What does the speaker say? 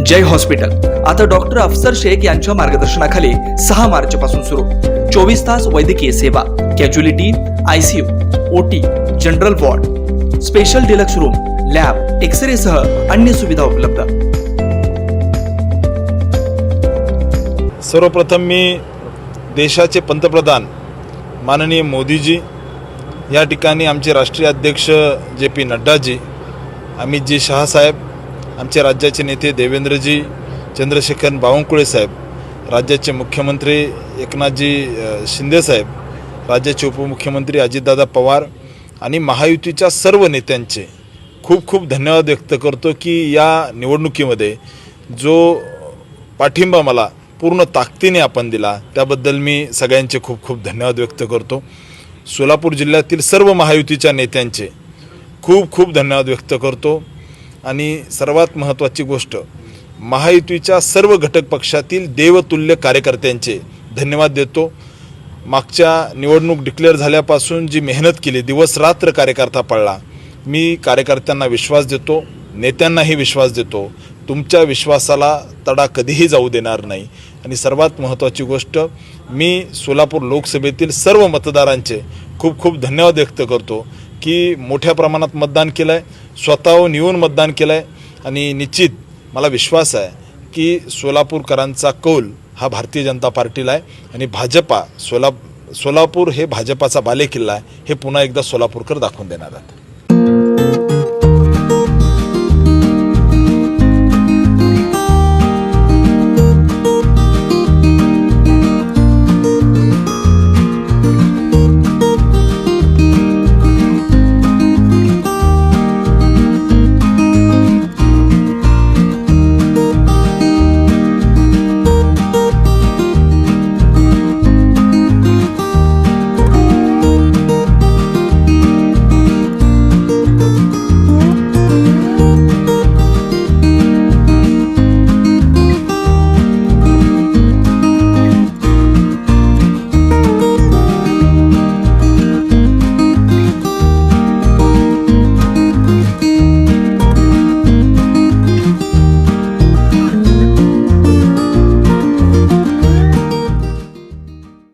जय hospital आता doctor अफसर शेख यांच्या मार्गदर्शनाखाली 6 मार्च पासून सुरू 24 तास वैद्यकीय सेवा, casualty, ICU, OT, general ward, special deluxe room, lab, xray सह अन्य सुविधा उपलब्ध। सर्वप्रथम मी देशाचे पंतप्रधान माननीय मोदीजी, या ठिकाणी आमचे राष्ट्रीय अध्यक्ष JP नड्डाजी, अमितजी शहा साहेब, आमचे राज्याचे नेते देवेंद्रजी चंद्रशेखर बावनकुळे साहेब, राज्याचे मुख्यमंत्री एकनाथजी शिंदे साहेब, राज्याचे उपमुख्यमंत्री अजितदादा पवार आणि महायुतीच्या सर्व नेत्यांचे खूप खूप धन्यवाद व्यक्त करतो की या निवडणुकीमध्ये जो पाठिंबा मला पूर्ण ताकदीने आपण दिला त्याबद्दल मी सगळ्यांचे खूप खूप धन्यवाद व्यक्त करतो। सोलापूर जिल्ह्यातील सर्व महायुतीच्या नेत्यांचे खूप खूप धन्यवाद व्यक्त करतो आणि सर्वात महत्त्वाची गोष्ट महायुतीच्या सर्व घटक पक्षातील देवतुल्य कार्यकर्त्यांचे धन्यवाद देतो। मागच्या निवडणूक डिक्लेअर झाल्यापासून जी मेहनत केली, दिवस रात्र कार्यकर्ता पडला, मी कार्यकर्त्यांना विश्वास देतो, नेत्यांनाही विश्वास देतो, तुमच्या विश्वासाला तडा कधीही जाऊ देणार नाही। आणि सर्वात महत्त्वाची गोष्ट मी सोलापूर लोकसभेतील सर्व मतदारांचे खूप खूप धन्यवाद व्यक्त करतो की मोठ्या प्रमाणात मतदान केलं आहे, स्वतःहून येऊन मतदान केलं आहे आणि निश्चित मला विश्वास आहे की सोलापूरकरांचा कौल हा भारतीय जनता पार्टीला आहे आणि भाजपा सोलापूर हे भाजपाचा बालेकिल्ला आहे हे पुन्हा एकदा सोलापूरकर दाखवून देणार आहेत।